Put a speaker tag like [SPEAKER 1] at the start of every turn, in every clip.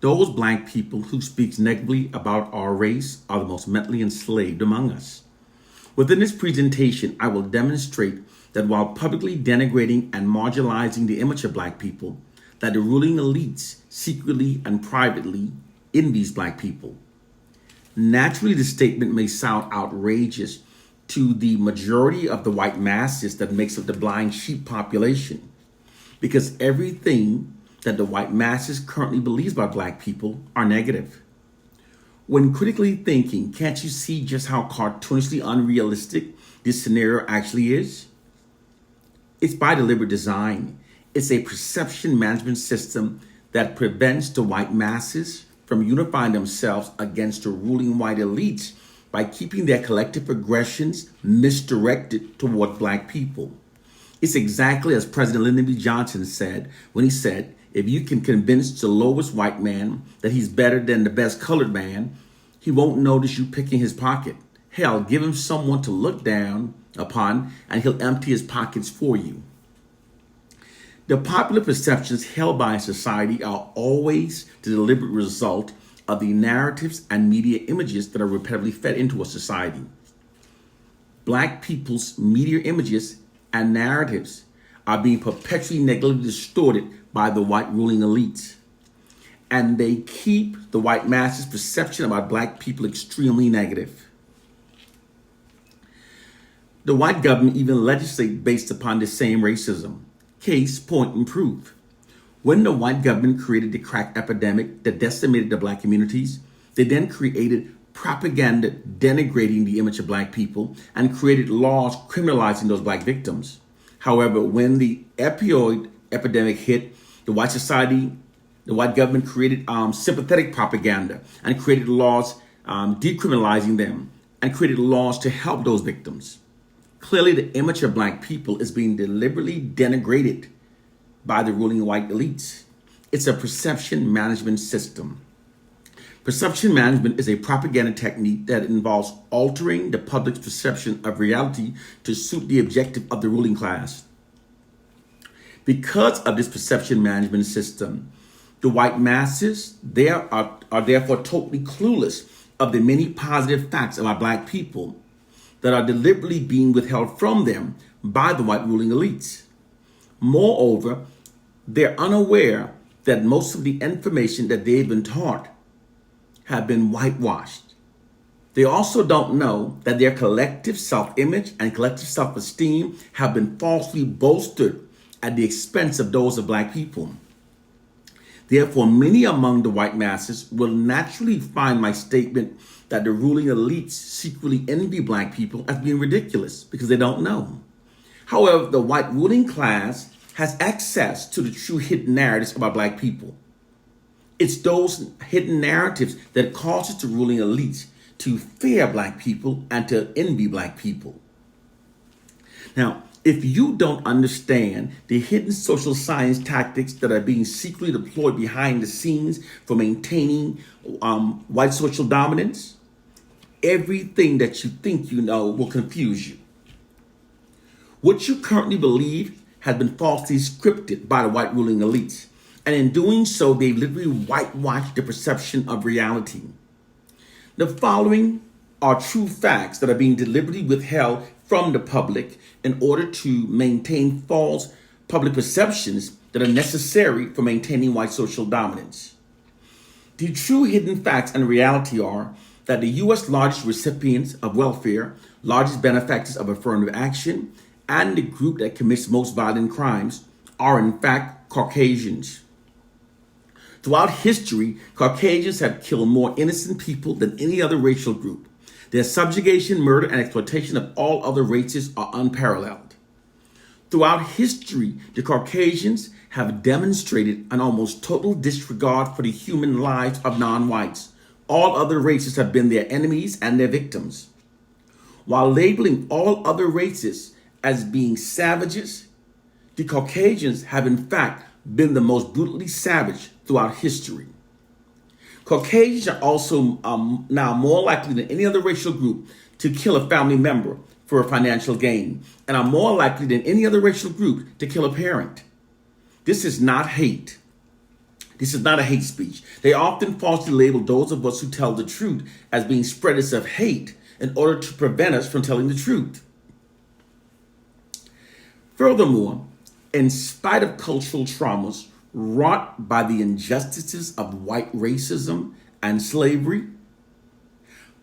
[SPEAKER 1] Those black people who speak negatively about our race are the most mentally enslaved among us. Within this presentation, I will demonstrate that while publicly denigrating and marginalizing the image of black people, that the ruling elites secretly and privately envies black people. Naturally, the statement may sound outrageous to the majority of the white masses that makes up the blind sheep population, because everything that the white masses currently believes about black people are negative. When critically thinking, can't you see just how cartoonishly unrealistic this scenario actually is? It's by deliberate design. It's a perception management system that prevents the white masses from unifying themselves against the ruling white elites by keeping their collective aggressions misdirected toward black people. It's exactly as President Lyndon B. Johnson said when he said, if you can convince the lowest white man that he's better than the best colored man, he won't notice you picking his pocket. Hell, give him someone to look down upon and he'll empty his pockets for you. The popular perceptions held by society are always the deliberate result of the narratives and media images that are repetitively fed into a society. Black people's media images and narratives are being perpetually negatively distorted by the white ruling elites. And they keep the white masses' perception about black people extremely negative. The white government even legislates based upon the same racism. Case, point, and proof. When the white government created the crack epidemic that decimated the black communities, they then created propaganda denigrating the image of black people and created laws criminalizing those black victims. However, when the opioid epidemic hit, the white government created sympathetic propaganda and created laws decriminalizing them and created laws to help those victims. Clearly, the image of black people is being deliberately denigrated by the ruling white elites. It's a perception management system. Perception management is a propaganda technique that involves altering the public's perception of reality to suit the objective of the ruling class. Because of this perception management system, the white masses are therefore totally clueless of the many positive facts about black people that are deliberately being withheld from them by the white ruling elites. Moreover, they're unaware that most of the information that they've been taught have been whitewashed. They also don't know that their collective self-image and collective self-esteem have been falsely bolstered at the expense of those of black people. Therefore, many among the white masses will naturally find my statement that the ruling elites secretly envy black people as being ridiculous because they don't know. However, the white ruling class has access to the true hidden narratives about black people. It's those hidden narratives that causes the ruling elites to fear black people and to envy black people. Now, if you don't understand the hidden social science tactics that are being secretly deployed behind the scenes for maintaining white social dominance, everything that you think you know will confuse you. What you currently believe has been falsely scripted by the white ruling elites. And in doing so, they've literally whitewashed the perception of reality. The following are true facts that are being deliberately withheld from the public in order to maintain false public perceptions that are necessary for maintaining white social dominance. The true hidden facts and reality are that the U.S. largest recipients of welfare, largest benefactors of affirmative action, and the group that commits most violent crimes are in fact Caucasians. Throughout history, Caucasians have killed more innocent people than any other racial group. Their subjugation, murder, and exploitation of all other races are unparalleled. Throughout history, the Caucasians have demonstrated an almost total disregard for the human lives of non-whites. All other races have been their enemies and their victims. While labeling all other races as being savages, the Caucasians have in fact been the most brutally savage throughout history. Caucasians are also now more likely than any other racial group to kill a family member for a financial gain, and are more likely than any other racial group to kill a parent. This is not hate. This is not a hate speech. They often falsely label those of us who tell the truth as being spreaders of hate in order to prevent us from telling the truth. Furthermore, in spite of cultural traumas wrought by the injustices of white racism and slavery,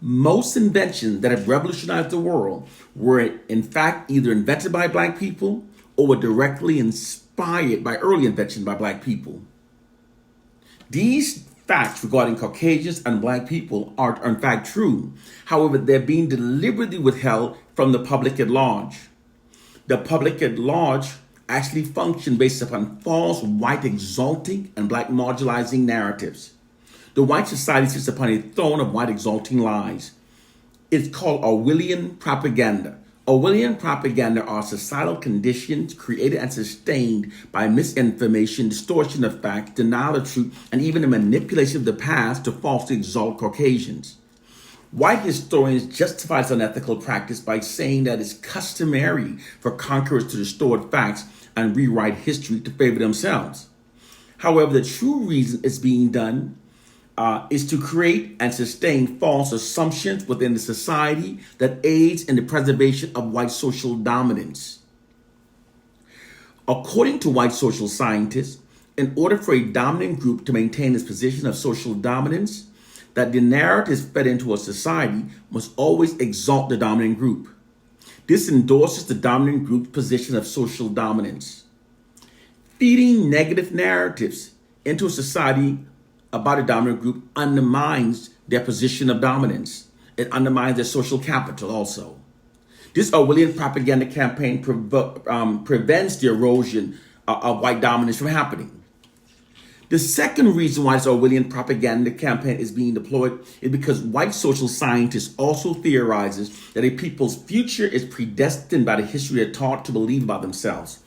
[SPEAKER 1] most inventions that have revolutionized the world were in fact either invented by black people or were directly inspired by early inventions by black people. These facts regarding Caucasians and black people are in fact true. However, they're being deliberately withheld from the public at large. The public at large actually function based upon false white exalting and black marginalizing narratives. The white society sits upon a throne of white exalting lies. It's called Orwellian propaganda. Orwellian propaganda are societal conditions created and sustained by misinformation, distortion of facts, denial of truth, and even the manipulation of the past to falsely exalt Caucasians. White historians justify this unethical practice by saying that it's customary for conquerors to distort facts and rewrite history to favor themselves. However, the true reason it's being done is to create and sustain false assumptions within the society that aids in the preservation of white social dominance. According to white social scientists, in order for a dominant group to maintain its position of social dominance, that the narratives fed into a society must always exalt the dominant group. This endorses the dominant group's position of social dominance. Feeding negative narratives into a society about a dominant group undermines their position of dominance. It undermines their social capital also. This Orwellian propaganda campaign prevents the erosion of white dominance from happening. The second reason why this Orwellian propaganda campaign is being deployed is because white social scientists also theorizes that a people's future is predestined by the history they're taught to believe about themselves.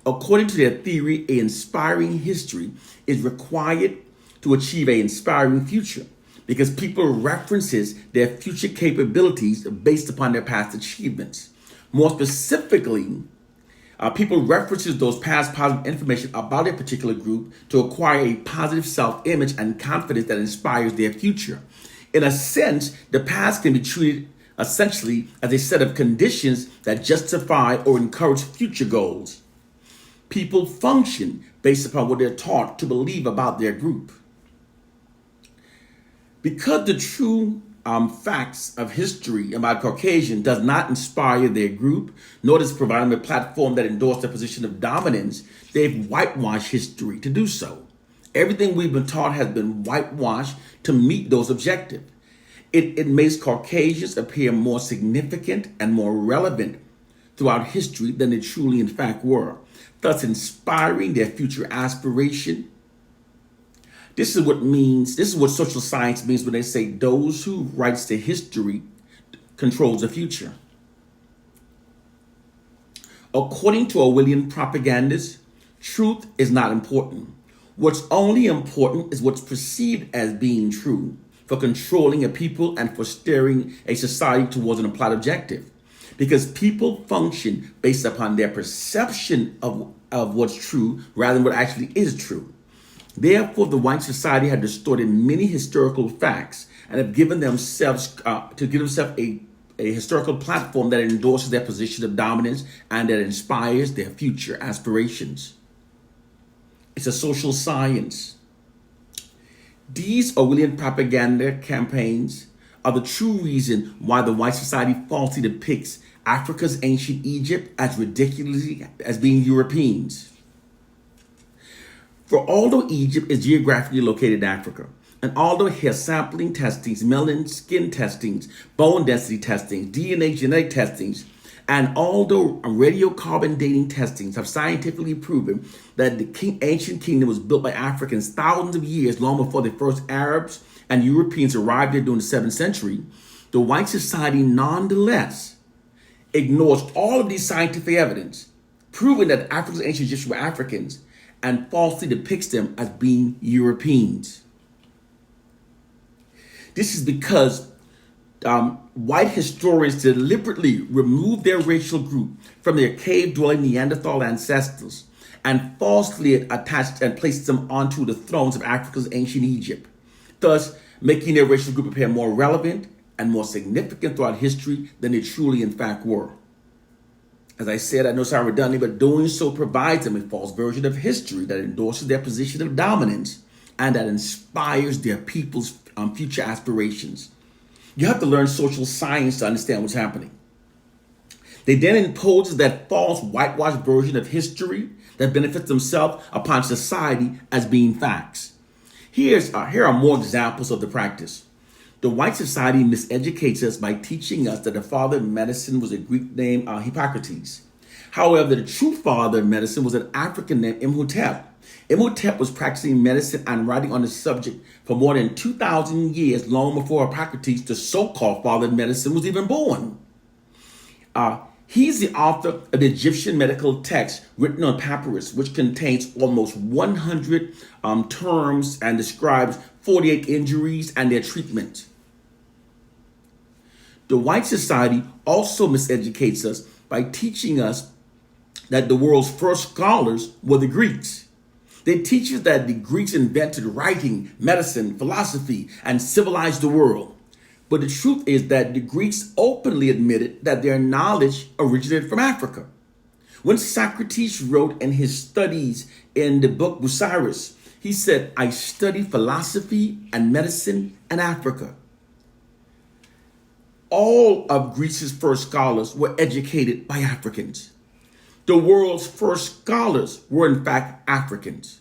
[SPEAKER 1] According to their theory, an inspiring history is required to achieve an inspiring future because people references their future capabilities based upon their past achievements. More specifically, people references those past positive information about a particular group to acquire a positive self-image and confidence that inspires their future. In a sense, the past can be treated essentially as a set of conditions that justify or encourage future goals. People function based upon what they're taught to believe about their group. Because the true facts of history about Caucasian does not inspire their group, nor does it provide them a platform that endorses their position of dominance, they've whitewashed history to do so. Everything we've been taught has been whitewashed to meet those objectives. It makes Caucasians appear more significant and more relevant throughout history than they truly in fact were, thus inspiring their future aspiration. This is what social science means when they say those who writes the history controls the future. According to Orwellian propagandists, truth is not important. What's only important is what's perceived as being true for controlling a people and for steering a society towards an implied objective. Because people function based upon their perception of what's true rather than what actually is true. Therefore, the white society had distorted many historical facts and have given themselves a historical platform that endorses their position of dominance and that inspires their future aspirations. It's a social science. These Orwellian propaganda campaigns are the true reason why the white society falsely depicts Africa's ancient Egypt as ridiculously as being Europeans. For although Egypt is geographically located in Africa, and although hair sampling testings, melanin skin testings, bone density testings, DNA genetic testings, and although radiocarbon dating testings have scientifically proven that the ancient kingdom was built by Africans thousands of years long before the first Arabs and Europeans arrived there during the 7th century, the white society nonetheless ignores all of these scientific evidence, proving that Africa's ancient Egyptians were Africans, and falsely depicts them as being Europeans. This is because white historians deliberately remove their racial group from their cave-dwelling Neanderthal ancestors and falsely attached and placed them onto the thrones of Africa's ancient Egypt, thus making their racial group appear more relevant and more significant throughout history than they truly in fact were. As I said, I know it's redundant, but doing so provides them a false version of history that endorses their position of dominance and that inspires their people's future aspirations. You have to learn social science to understand what's happening. They then impose that false whitewashed version of history that benefits themselves upon society as being facts. Here are more examples of the practice. The white society miseducates us by teaching us that the father of medicine was a Greek named Hippocrates. However, the true father of medicine was an African named Imhotep. Imhotep was practicing medicine and writing on the subject for more than 2,000 years, long before Hippocrates, the so-called father of medicine, was even born. He's the author of the Egyptian medical text written on papyrus, which contains almost 100 terms and describes 48 injuries and their treatment. The white society also miseducates us by teaching us that the world's first scholars were the Greeks. They teach us that the Greeks invented writing, medicine, philosophy, and civilized the world. But the truth is that the Greeks openly admitted that their knowledge originated from Africa. When Socrates wrote in his studies in the book Bucyrus, he said, "I studied philosophy and medicine in Africa." All of Greece's first scholars were educated by Africans. The world's first scholars were in fact Africans.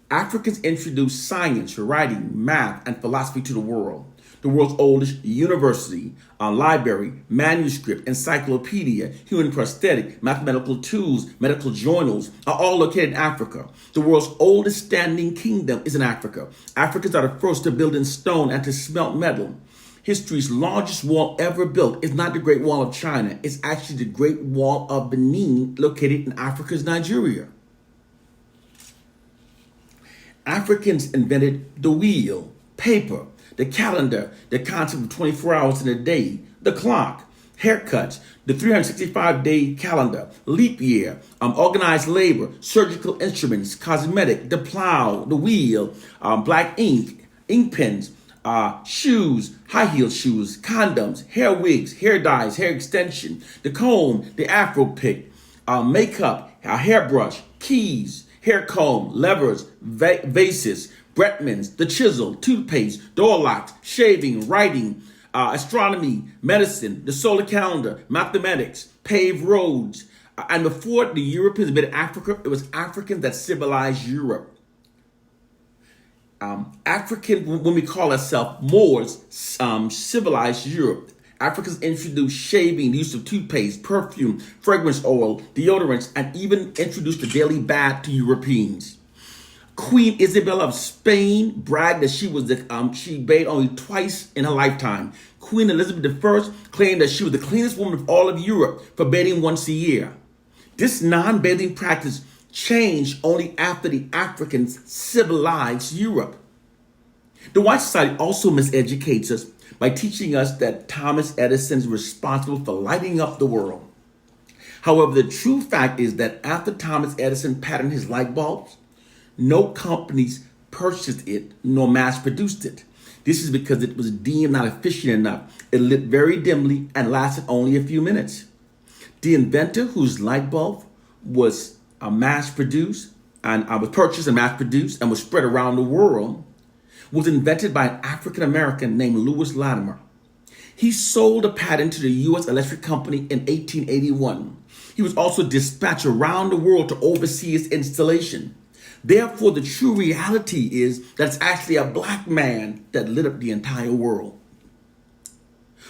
[SPEAKER 1] Africans introduced science, writing, math, and philosophy to the world. The world's oldest university, library, manuscript, encyclopedia, human prosthetic, mathematical tools, medical journals are all located in Africa. The world's oldest standing kingdom is in Africa. Africans are the first to build in stone and to smelt metal. History's largest wall ever built is not the Great Wall of China. It's actually the Great Wall of Benin, located in Africa's Nigeria. Africans invented the wheel, paper, the calendar, the concept of 24 hours in a day, the clock, haircuts, the 365-day calendar, leap year, organized labor, surgical instruments, cosmetic, the plow, the wheel, black ink, ink pens, shoes, high-heeled shoes, condoms, hair wigs, hair dyes, hair extension, the comb, the afro pick, makeup, a hairbrush, keys, hair comb, levers, vases, Bretmans, the chisel, toothpaste, door locks, shaving, writing, astronomy, medicine, the solar calendar, mathematics, paved roads. And before the Europeans invented Africa, it was Africans that civilized Europe. African, when we call ourselves Moors, civilized Europe. Africans introduced shaving, the use of toothpaste, perfume, fragrance oil, deodorants, and even introduced the daily bath to Europeans. Queen Isabella of Spain bragged that she bathed only twice in her lifetime. Queen Elizabeth I claimed that she was the cleanest woman of all of Europe for bathing once a year. This non-bathing practice changed only after the Africans civilized Europe. The white society also miseducates us by teaching us that Thomas Edison is responsible for lighting up the world. However, the true fact is that after Thomas Edison patented his light bulbs, no companies purchased it nor mass produced it. This is because it was deemed not efficient enough. It lit very dimly and lasted only a few minutes. The inventor, whose light bulb was mass produced and was purchased and mass produced and was spread around the world, was invented by an African American named Lewis Latimer. He sold a patent to the U.S. Electric Company in 1881. He was also dispatched around the world to oversee its installation. Therefore, the true reality is that it's actually a black man that lit up the entire world.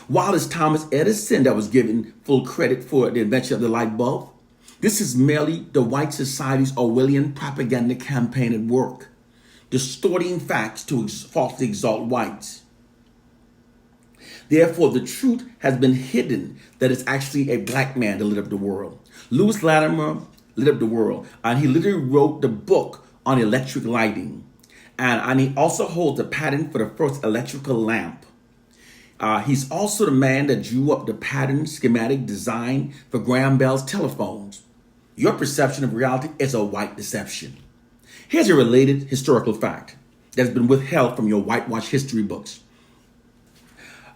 [SPEAKER 1] While it's Thomas Edison that was given full credit for the invention of the light bulb, this is merely the white society's Orwellian propaganda campaign at work, distorting facts to falsely exalt whites. Therefore, the truth has been hidden that it's actually a black man that lit up the world. Lewis Latimer lit up the world, and he literally wrote the book on electric lighting. And he also holds a patent for the first electrical lamp. He's also the man that drew up the pattern schematic design for Graham Bell's telephones. Your perception of reality is a white deception. Here's a related historical fact that has been withheld from your whitewash history books.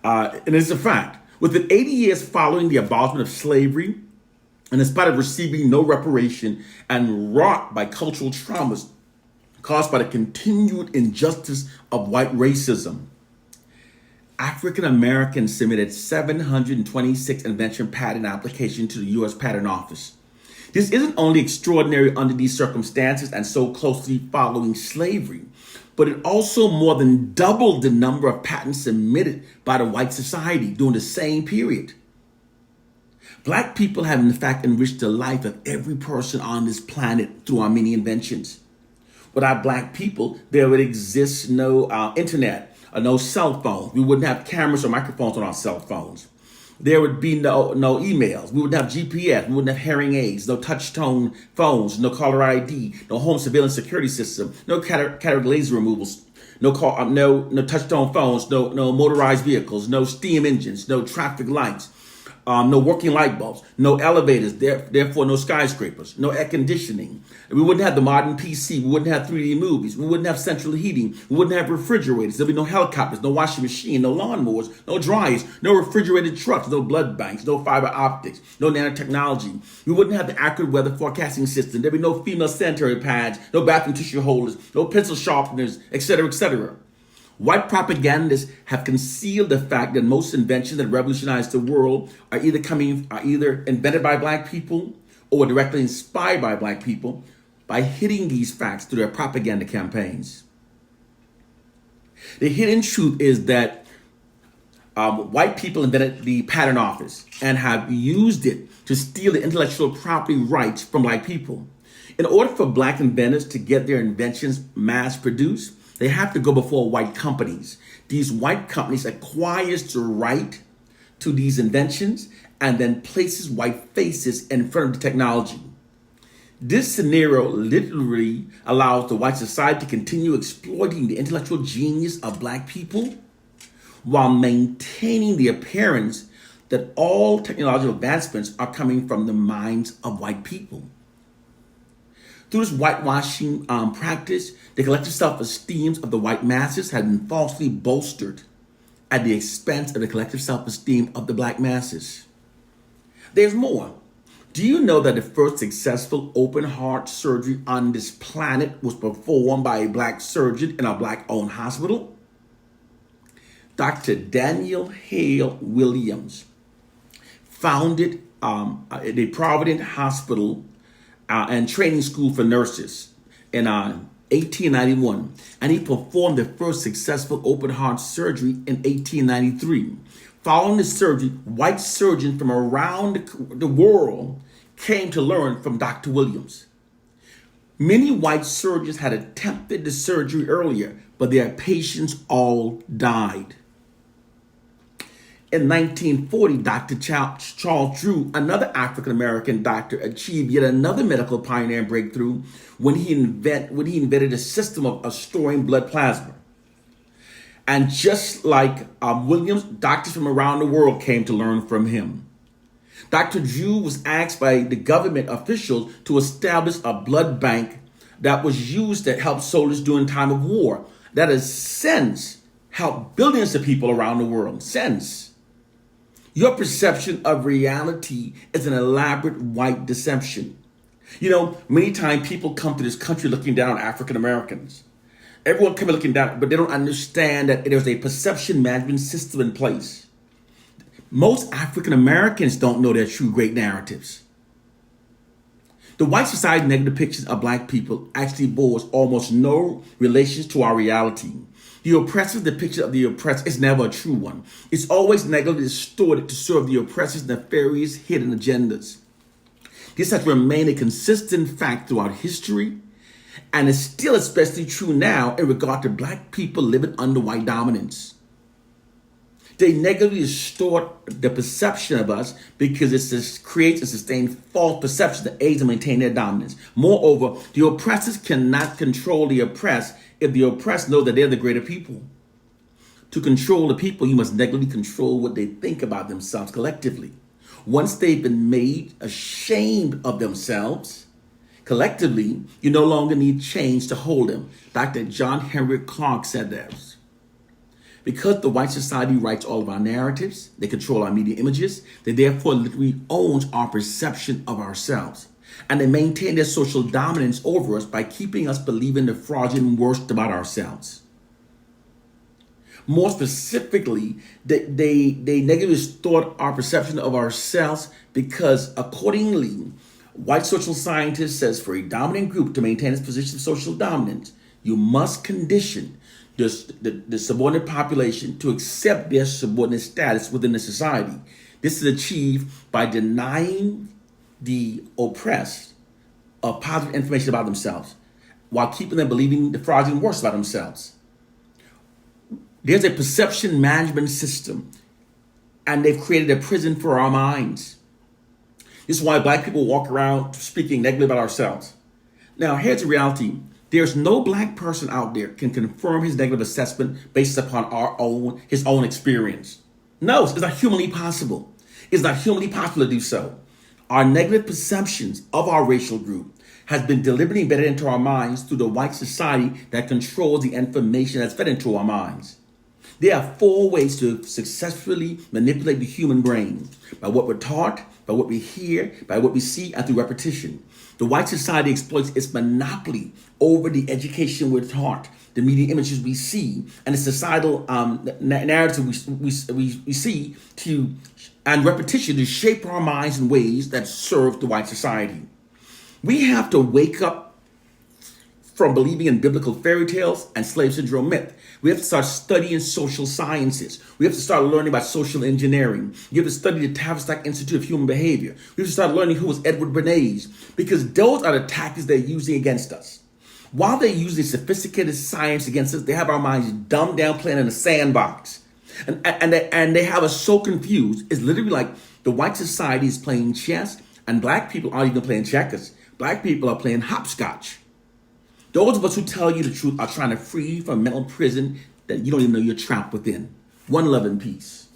[SPEAKER 1] And it's a fact. Within 80 years following the abolishment of slavery, and in spite of receiving no reparation and wrought by cultural traumas caused by the continued injustice of white racism, African Americans submitted 726 invention patent applications to the U.S. Patent Office. This isn't only extraordinary under these circumstances and so closely following slavery, but it also more than doubled the number of patents submitted by the white society during the same period. Black people have in fact enriched the life of every person on this planet through our many inventions. Without Black people, there would exist no internet, no cell phones. We wouldn't have cameras or microphones on our cell phones. There would be no emails. We wouldn't have GPS. We wouldn't have hearing aids, no touch-tone phones, no caller ID, no home surveillance security system, no cataract laser removals, no touch-tone phones, no motorized vehicles, no steam engines, no traffic lights, no working light bulbs, no elevators, therefore no skyscrapers, no air conditioning. We wouldn't have the modern PC. We wouldn't have 3D movies. We wouldn't have central heating. We wouldn't have refrigerators. There'd be no helicopters, no washing machine, no lawnmowers, no dryers, no refrigerated trucks, no blood banks, no fiber optics, no nanotechnology. We wouldn't have the accurate weather forecasting system. There'd be no female sanitary pads, no bathroom tissue holders, no pencil sharpeners, etc., etc. White propagandists have concealed the fact that most inventions that revolutionized the world are either invented by Black people or were directly inspired by Black people by hitting these facts through their propaganda campaigns. The hidden truth is that white people invented the patent office and have used it to steal the intellectual property rights from Black people. In order for Black inventors to get their inventions mass produced, they have to go before white companies. These white companies acquires the right to these inventions and then places white faces in front of the technology. This scenario literally allows the white society to continue exploiting the intellectual genius of Black people while maintaining the appearance that all technological advancements are coming from the minds of white people. Through this whitewashing practice, the collective self-esteem of the white masses has been falsely bolstered at the expense of the collective self-esteem of the Black masses. There's more. Do you know that the first successful open heart surgery on this planet was performed by a Black surgeon in a Black-owned hospital? Dr. Daniel Hale Williams founded the Providence Hospital and training school for nurses in 1891, and he performed the first successful open heart surgery in 1893. Following the surgery, white surgeons from around the world came to learn from Dr. Williams. Many white surgeons had attempted the surgery earlier, but their patients all died. In 1940, Dr. Charles Drew, another African-American doctor, achieved yet another medical pioneer and breakthrough when he invented a system of storing blood plasma. And just like Williams, doctors from around the world came to learn from him. Dr. Drew was asked by the government officials to establish a blood bank that was used to help soldiers during time of war. That has since helped billions of people around the world. Your perception of reality is an elaborate white deception. You know, many times people come to this country looking down on African Americans. Everyone comes looking down, but they don't understand that there's a perception management system in place. Most African Americans don't know their true great narratives. The white society's negative depictions of Black people actually bears almost no relations to our reality. The oppressor's depiction of the oppressed is never a true one. It's always negatively distorted to serve the oppressor's nefarious hidden agendas. This has remained a consistent fact throughout history, and is still especially true now in regard to Black people living under white dominance. They negatively distort the perception of us because it creates and sustains false perception that aids to maintain their dominance. Moreover, the oppressors cannot control the oppressed if the oppressed know that they're the greater people. To control the people, you must negatively control what they think about themselves collectively. Once they've been made ashamed of themselves, collectively, you no longer need change to hold them. Dr. John Henry Clark said this. Because the white society writes all of our narratives, they control our media images, they therefore literally owns our perception of ourselves. And they maintain their social dominance over us by keeping us believing the fraudulent worst about ourselves. More specifically, they negatively distort our perception of ourselves because accordingly, white social scientist says for a dominant group to maintain its position of social dominance, you must condition the subordinate population to accept their subordinate status within the society. This is achieved by denying the oppressed of positive information about themselves while keeping them believing the fraudulent worst about themselves. There's a perception management system, and they've created a prison for our minds. This is why black people walk around speaking negatively about ourselves. Now, here's the reality. There's no black person out there can confirm his negative assessment based upon his own experience. No, it's not humanly possible. It's not humanly possible to do so. Our negative perceptions of our racial group has been deliberately embedded into our minds through the white society that controls the information that's fed into our minds. There are 4 ways to successfully manipulate the human brain: by what we're taught, by what we hear, by what we see, and through repetition. The white society exploits its monopoly over the education we're taught, the media images we see, and the societal narrative we see and repetition to shape our minds in ways that serve the white society. We have to wake up from believing in biblical fairy tales and slave syndrome myth. We have to start studying social sciences. We have to start learning about social engineering. You have to study the Tavistock Institute of Human Behavior. We have to start learning who was Edward Bernays, because those are the tactics they're using against us. While they're using sophisticated science against us, they have our minds dumbed down, playing in a sandbox. And they have us so confused. It's literally like the white society is playing chess, and black people aren't even playing checkers. Black people are playing hopscotch. Those of us who tell you the truth are trying to free you from a mental prison that you don't even know you're trapped within. One love and peace.